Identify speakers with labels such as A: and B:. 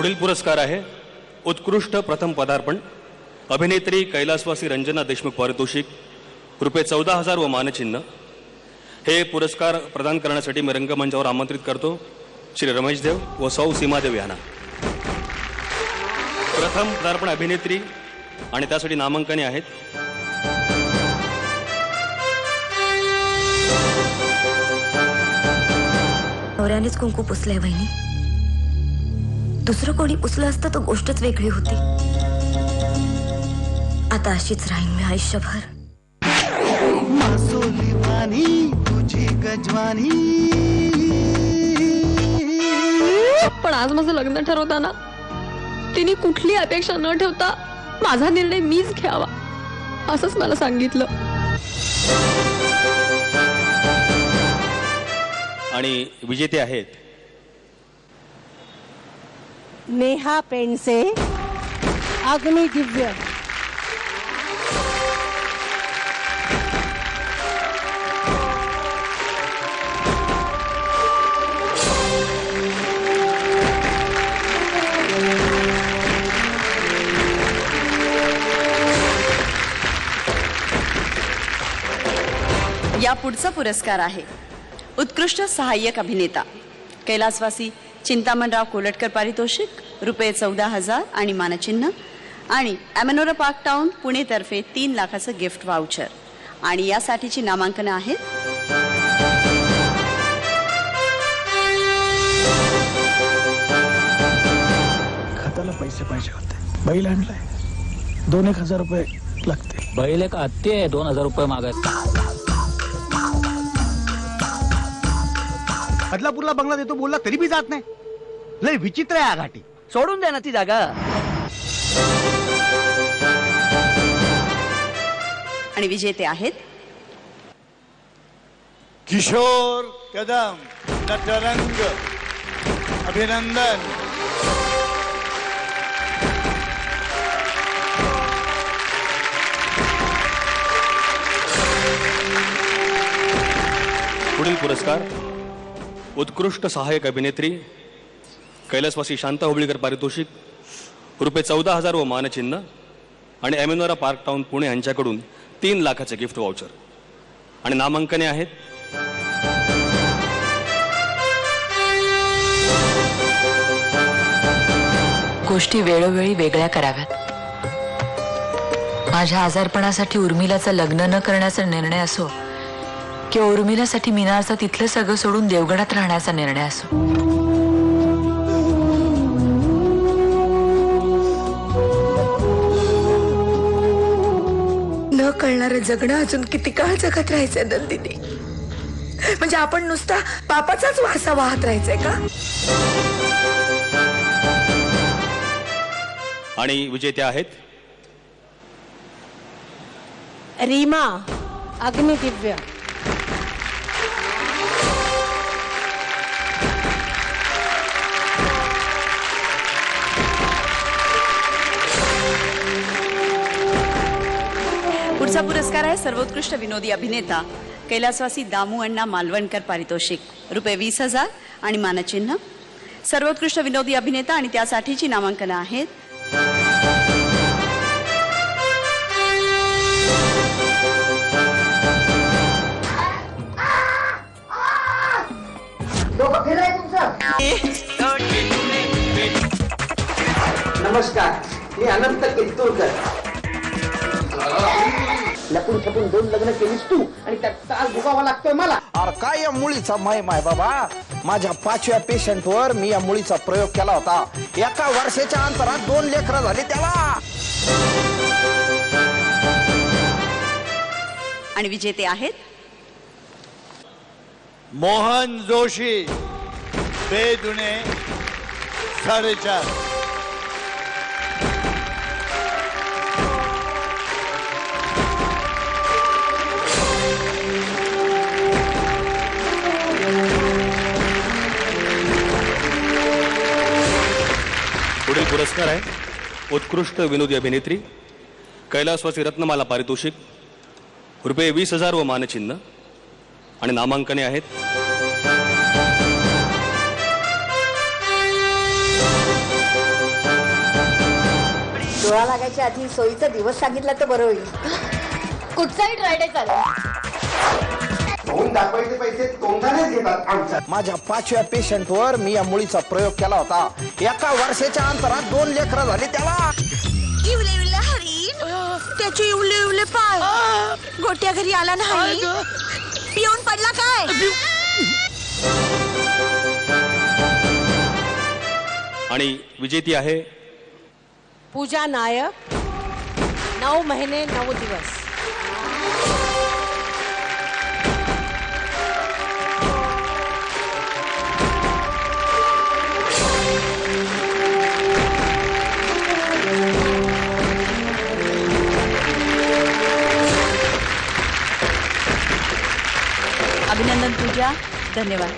A: पुढील पुरस्कार आहे उत्कृष्ट प्रथम पदार्पण अभिनेत्री कैलासवासी रंजना देशमुख पारितोषिक ₹14,000 व मानचिन्ह। हे पुरस्कार प्रदान करण्यासाठी मी रंगमंचावर आमंत्रित करतो श्री रमेश देव व सौ सीमादेव यांना। प्रथम पदार्पण अभिनेत्री आणि त्यासाठी नामांकने आहेत
B: नवऱ्यानेच कुंकू पुसलंय वहिनी, दुसरं कोणी पुसलं असतं तर गोष्टच वेगळी होती। आता अशीच राहीन मी आयुष्यभर।
C: मासोलीवानी तुझी गजवानी।
D: पण आज माझं लग्न ठरवताना तिने कुठली अपेक्षा न ठेवता माझा निर्णय मीच घ्यावा असंच मला सांगितलं।
A: आणि विजेते आहेत
E: नेहा पेंडसे, अग्नि दिव्य।
F: या पुढचा पुरस्कार आहे उत्कृष्ट सहाय्यक अभिनेता कैलासवासी चिंतामणराव कोलटकर पारितोषिक ₹14,000 आणि मानचिन्ह आणि ॲमेनोरा पार्क टाउन पुणे तर्फे 3 लाखाचं गिफ्ट वाउचर। आणि यासाठीची नामांकनं आहेत
C: खताला पैसे पाहिजे होते, बैल आणलाय, 2,000-1,000 रुपये लागते।
G: बैल का हत्ती आहे, 2,000 रुपये मागायचं।
H: बदलापूरला बंगला देतो बोलला तरी बी जात नाही, लय विचित्र आहे आघाटी।
I: सोडून द्या ना ती जागा।
F: आणि विजेते आहेत
J: किशोर कदम, नटरंग, अभिनंदन।
A: पुढील पुरस्कार उत्कृष्ट सहाय्यक अभिनेत्री कैलासवासी शांता हुबळीकर पारितोषिक ₹14,000 व मानचिन्ह आणि ॲमेनोरा पार्क टाउन पुणे यांच्याकडून 3 लाखाचे गिफ्ट वाउचर। आणि नामांकने आहेत
K: गोष्टी वेळोवेळी वेगळ्या कराव्यात। माझ्या आजारपणासाठी उर्मिलाचं लग्न न करण्याचा निर्णय असो किंवा उर्मिलासाठी मिनारचा तिथलं सगळं सोडून देवगडात राहण्याचा निर्णय असो,
B: न कळणारं जगणं अजून किती काळ जगत राहायचंय नंदिनी? म्हणजे आपण नुसता पापाचाच वासा वाहत राहायचंय का?
A: आणि विजेते आहेत
E: रीमा, अग्नि दिव्य।
F: पुढचा पुरस्कार आहे सर्वोत्कृष्ट विनोदी अभिनेता कैलासवासी दामू अण्णा मालवणकर पारितोषिक ₹20,000 आणि मानचिन्ह। सर्वोत्कृष्ट विनोदी अभिनेता आणि त्यासाठीची नामांकनं आहेत
I: नमस्कार, मी अनंत कित्तूरकर। लपून छपून 2 लग्न केलीस तू आणि त्यात त्रास भोगावा लागतोय मला।
C: अरे काय या मुळीचा महिमा आहे बाबा। माझ्या 5व्या पेशंटवर मी या मुळीचा प्रयोग केला होता। 1 वर्षाच्या अंतरात 2 लेकरं झाली त्याला।
F: आणि विजेते आहेत
J: मोहन जोशी, बेदुने 4.5।
A: पुढील पुरस्कार आहे उत्कृष्ट विनोदी अभिनेत्री कैलासवासी रत्नमाला पारितोषिक ₹20,000 व मानचिन्ह आणि नामांकने आहेत
E: डोळा लागायच्या आधी सोयीचा दिवस सांगितला तर बरं होईल. कुठचाही ट्रायडे चालेल.
I: होऊन दाखवायचे पैसे तोंडानेच घेतात आमच्या.
C: माझ्या 5व्या पेशंटवर मी या मुळीचा प्रयोग केला होता. एका वर्षाच्या अंतरात 2 लेकरं झाली त्याला.
B: इवले इवले हरिण, त्याचे इवले इवले पाय, गोट्या घरी आला नाही, पिऊन पडला काय?
A: आणि विजेती आहे
E: पूजा नायक. 9 महिने 9 दिवस.
F: अभिनंदन पूजा. धन्यवाद.